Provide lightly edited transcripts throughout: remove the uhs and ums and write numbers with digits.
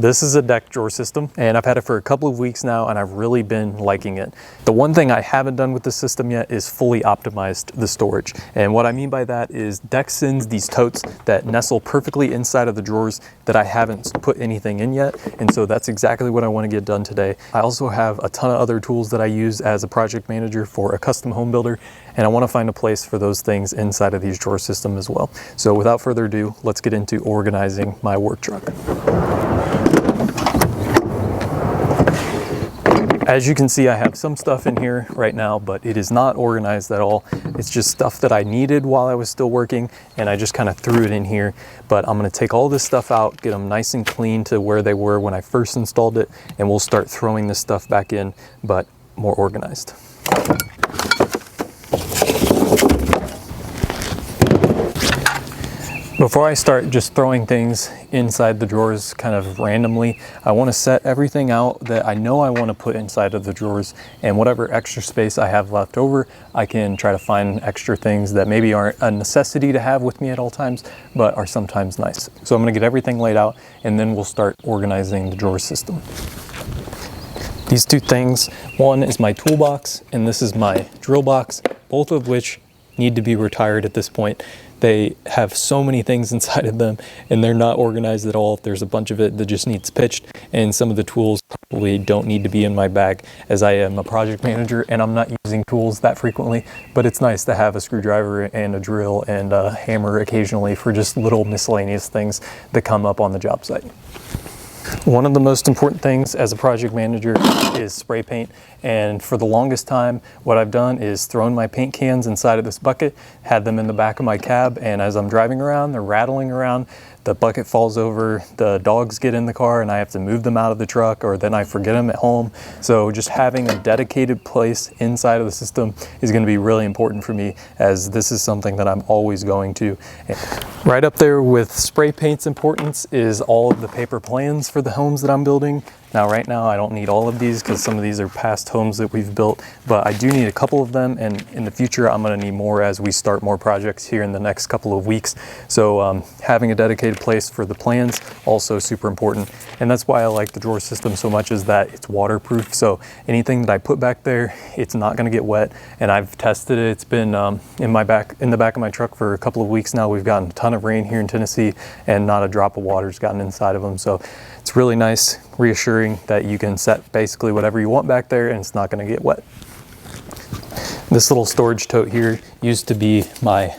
This is a deck drawer system, and I've had it for a couple of weeks now, and I've really been liking it. The one thing I haven't done with the system yet is fully optimized the storage. And what I mean by that is Deck sends these totes that nestle perfectly inside of the drawers that I haven't put anything in yet. And so that's exactly what I want to get done today. I also have a ton of other tools that I use as a project manager for a custom home builder, and I want to find a place for those things inside of these drawer system as well. So without further ado, let's get into organizing my work truck. As you can see, I have some stuff in here right now, but it is not organized at all. It's just stuff that I needed while I was still working, and I just kind of threw it in here. But I'm gonna take all this stuff out, get them nice and clean to where they were when I first installed it, and we'll start throwing this stuff back in, but more organized. Before I start just throwing things inside the drawers kind of randomly, I want to set everything out that I know I want to put inside of the drawers, and whatever extra space I have left over, I can try to find extra things that maybe aren't a necessity to have with me at all times, but are sometimes nice. So I'm going to get everything laid out, and then we'll start organizing the drawer system. These two things, one is my toolbox, and this is my drill box, both of which need to be retired at this point. They have so many things inside of them, and they're not organized at all. There's a bunch of it that just needs pitched, and some of the tools probably don't need to be in my bag, as I am a project manager and I'm not using tools that frequently, but it's nice to have a screwdriver and a drill and a hammer occasionally for just little miscellaneous things that come up on the job site. One of the most important things as a project manager is spray paint, and for the longest time what I've done is thrown my paint cans inside of this bucket, had them in the back of my cab, and as I'm driving around, they're rattling around, the bucket falls over, the dogs get in the car and I have to move them out of the truck, or then I forget them at home. So just having a dedicated place inside of the system is going to be really important for me, as this is something that I'm always going to. Right up there with spray paint's importance is all of the paper plans for the homes that I'm building. Now right now I don't need all of these because some of these are past homes that we've built, but I do need a couple of them, and in the future I'm going to need more as we start more projects here in the next couple of weeks. So having a dedicated place for the plans, also super important. And that's why I like the drawer system so much, is that it's waterproof. So anything that I put back there, it's not going to get wet. And I've tested it. It's been in the back of my truck for a couple of weeks now. We've gotten a ton of rain here in Tennessee, and not a drop of water's gotten inside of them. So it's really nice, reassuring that you can set basically whatever you want back there and it's not going to get wet. This little storage tote here used to be my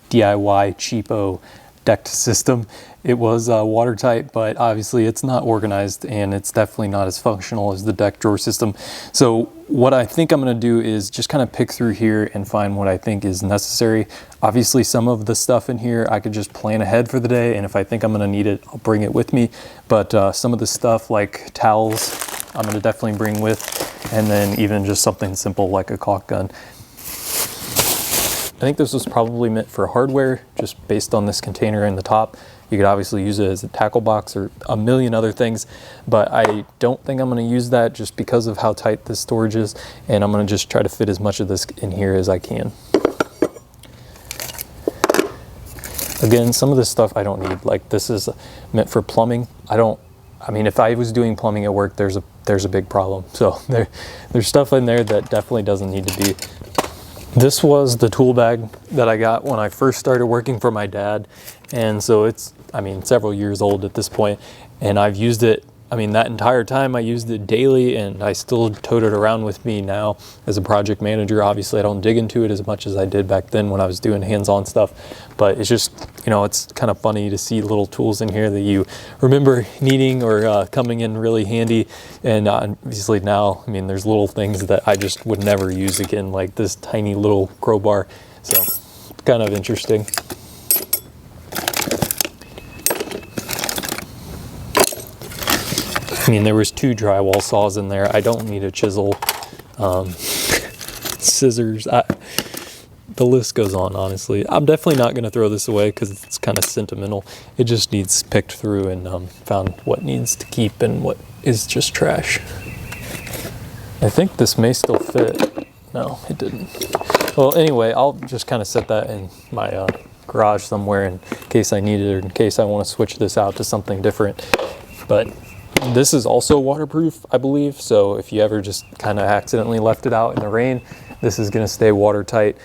DIY cheapo decked system. It was watertight, but obviously it's not organized, and it's definitely not as functional as the deck drawer system. So what I think I'm going to do is just kind of pick through here and find what I think is necessary. Obviously some of the stuff in here I could just plan ahead for the day, and if I think I'm going to need it, I'll bring it with me. But some of the stuff like towels I'm going to definitely bring with, and then even just something simple like a caulk gun. I think this was probably meant for hardware, just based on this container in the top. You could obviously use it as a tackle box or a million other things, but I don't think I'm going to use that just because of how tight this storage is, and I'm going to just try to fit as much of this in here as I can. Again, some of this stuff I don't need. Like this is meant for plumbing. I mean, if I was doing plumbing at work, there's a big problem. So there's stuff in there that definitely doesn't need to be. This was the tool bag that I got when I first started working for my dad. And so it's, I mean, several years old at this point, and I've used it, I mean, that entire time I used it daily, and I still tote it around with me now as a project manager. Obviously I don't dig into it as much as I did back then when I was doing hands-on stuff, but it's just, you know, it's kind of funny to see little tools in here that you remember needing or coming in really handy. And obviously now, I mean, there's little things that I just would never use again, like this tiny little crowbar. So it's kind of interesting. I mean, there was 2 drywall saws in there. I don't need a chisel, scissors. The list goes on, honestly. I'm definitely not going to throw this away because it's kind of sentimental. It just needs picked through and found what needs to keep and what is just trash. I think this may still fit. No, it didn't. Well, anyway, I'll just kind of set that in my garage somewhere in case I need it, or in case I want to switch this out to something different. But This is also waterproof, I believe. So if you ever just kind of accidentally left it out in the rain, this is gonna stay watertight.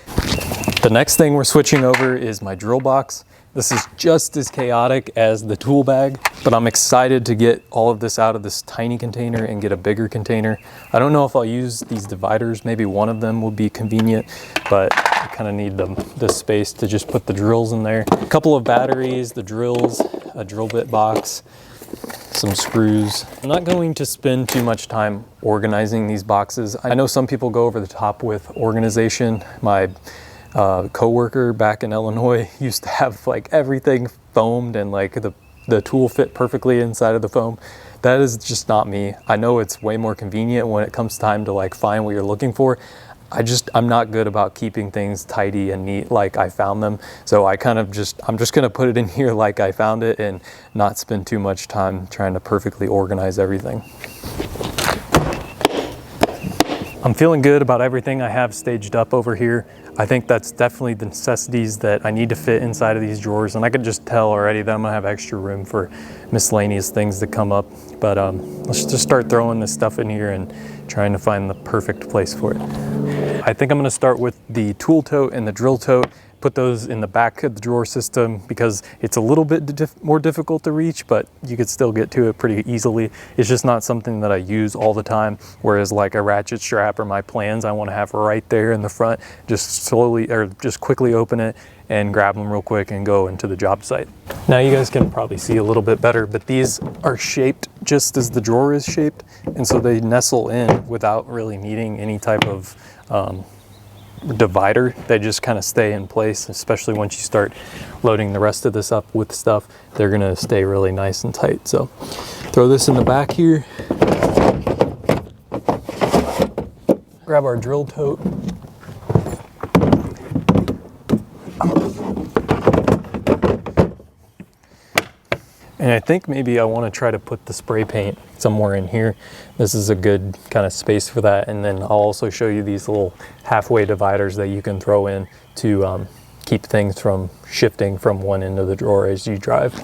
The next thing we're switching over is my drill box. This is just as chaotic as the tool bag, but I'm excited to get all of this out of this tiny container and get a bigger container. I don't know if I'll use these dividers. Maybe one of them will be convenient, but I kind of need the space to just put the drills in there. A couple of batteries, the drills, a drill bit box, some screws. I'm not going to spend too much time organizing these boxes. I know some people go over the top with organization. My co-worker back in Illinois used to have like everything foamed and like the tool fit perfectly inside of the foam. That is just not me. I know it's way more convenient when it comes time to like find what you're looking for. I'm not good about keeping things tidy and neat like I found them. So I'm just gonna put it in here like I found it and not spend too much time trying to perfectly organize everything. I'm feeling good about everything I have staged up over here. I think that's definitely the necessities that I need to fit inside of these drawers, and I could just tell already that I'm gonna have extra room for miscellaneous things that come up. But let's just start throwing this stuff in here and trying to find the perfect place for it. I think I'm gonna start with the tool tote and the drill tote, put those in the back of the drawer system because it's a little bit more difficult to reach, but you could still get to it pretty easily. It's just not something that I use all the time, whereas like a ratchet strap or my plans I want to have right there in the front, just quickly open it and grab them real quick and go into the job site. Now you guys can probably see a little bit better, but these are shaped just as the drawer is shaped, and so they nestle in without really needing any type of divider. They just kind of stay in place, especially once you start loading the rest of this up with stuff. They're gonna stay really nice and tight. So throw this in the back here, grab our drill tote, and I think maybe I want to try to put the spray paint somewhere in here. This is a good kind of space for that. And then I'll also show you these little halfway dividers that you can throw in to keep things from shifting from one end of the drawer as you drive.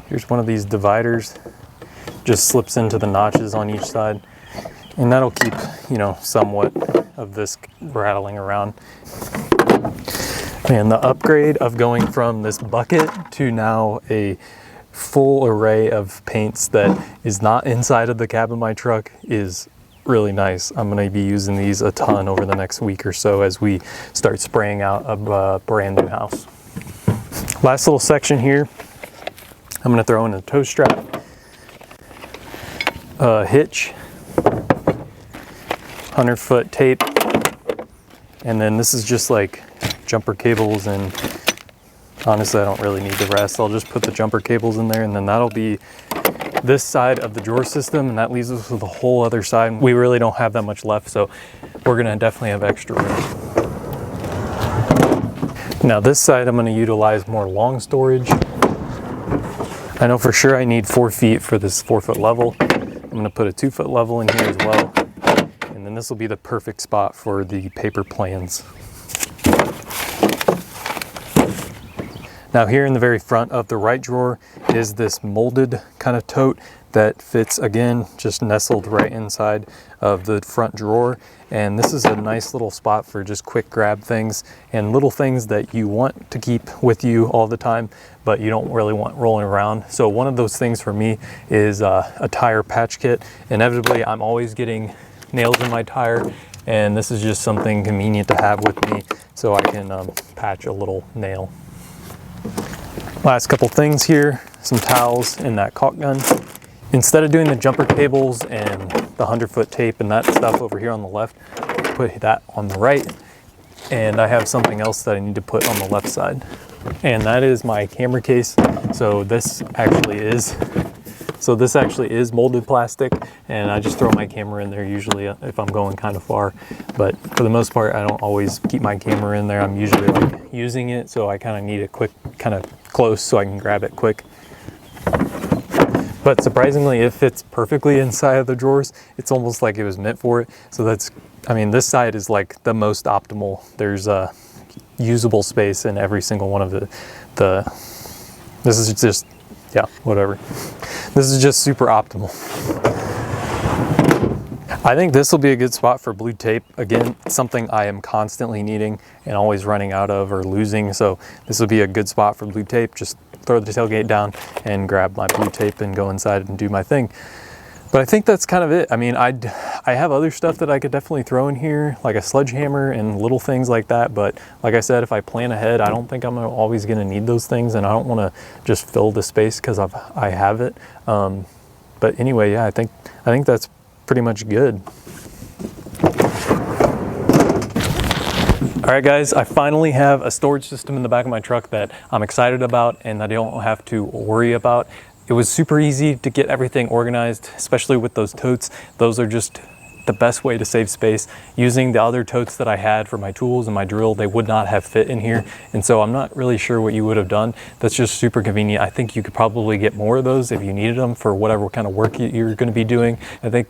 Here's one of these dividers. Just slips into the notches on each side. And that'll keep, somewhat of this rattling around. And the upgrade of going from this bucket to now a full array of paints that is not inside of the cab of my truck is really nice. I'm going to be using these a ton over the next week or so as we start spraying out a brand new house. Last little section here, I'm going to throw in a tow strap, a hitch, 100-foot tape, and then this is just like jumper cables, and honestly I don't really need the rest. I'll just put the jumper cables in there, and then that'll be this side of the drawer system, and that leaves us with a whole other side. We really don't have that much left, so we're gonna definitely have extra room. Now this side I'm gonna utilize more long storage. I know for sure I need 4 feet for this 4-foot level. I'm gonna put a 2-foot level in here as well, and then this will be the perfect spot for the paper plans. Now here in the very front of the right drawer is this molded kind of tote that fits, again, just nestled right inside of the front drawer. And this is a nice little spot for just quick grab things and little things that you want to keep with you all the time, but you don't really want rolling around. So one of those things for me is a tire patch kit. Inevitably, I'm always getting nails in my tire, and this is just something convenient to have with me so I can patch a little nail. Last couple things here, some towels and that caulk gun. Instead of doing the jumper cables and the 100-foot tape and that stuff over here on the left, put that on the right, and I have something else that I need to put on the left side, and that is my camera case. So this actually is molded plastic, and I just throw my camera in there usually if I'm going kind of far, but for the most part I don't always keep my camera in there. I'm usually like using it, so I kind of need it quick, kind of close, so I can grab it quick. But surprisingly, it fits perfectly inside of the drawers. It's almost like it was meant for it. So that's, I mean, this side is like the most optimal. There's a usable space in every single one of this is just yeah, whatever. This is just super optimal. I think this will be a good spot for blue tape. Again, something I am constantly needing and always running out of or losing. So this will be a good spot for blue tape. Just throw the tailgate down and grab my blue tape and go inside and do my thing. But I think that's kind of it. I mean, I have other stuff that I could definitely throw in here, like a sledgehammer and little things like that. But like I said, if I plan ahead, I don't think I'm always going to need those things, and I don't want to just fill the space because I have it. But anyway, yeah, I think that's pretty much good. All right, guys, I finally have a storage system in the back of my truck that I'm excited about and that I don't have to worry about. It was super easy to get everything organized, especially with those totes. Those are just the best way to save space. Using the other totes that I had for my tools and my drill, they would not have fit in here. And so I'm not really sure what you would have done. That's just super convenient. I think you could probably get more of those if you needed them for whatever kind of work you're going to be doing. I think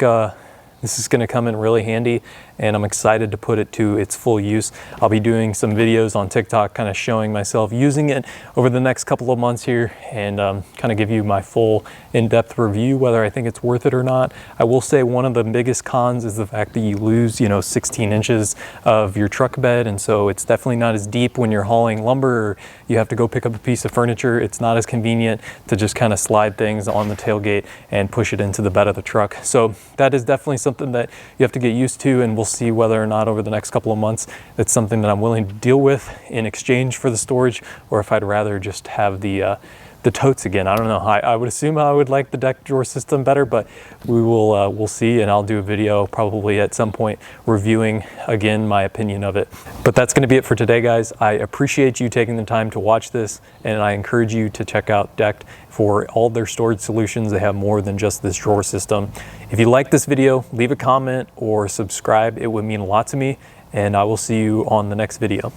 this is going to come in really handy, and I'm excited to put it to its full use. I'll be doing some videos on TikTok kind of showing myself using it over the next couple of months here, and kind of give you my full in-depth review whether I think it's worth it or not. I will say one of the biggest cons is the fact that you lose, 16 inches of your truck bed, and so it's definitely not as deep when you're hauling lumber or you have to go pick up a piece of furniture. It's not as convenient to just kind of slide things on the tailgate and push it into the bed of the truck. So that is definitely something that you have to get used to, and we'll see whether or not over the next couple of months it's something that I'm willing to deal with in exchange for the storage, or if I'd rather just have the totes again. I don't know. I would assume I would like the deck drawer system better, but we'll see, and I'll do a video probably at some point reviewing again my opinion of it. But that's going to be it for today, guys. I appreciate you taking the time to watch this, and I encourage you to check out DECKED for all their storage solutions. They have more than just this drawer system. If you like this video, leave a comment or subscribe. It would mean a lot to me, and I will see you on the next video.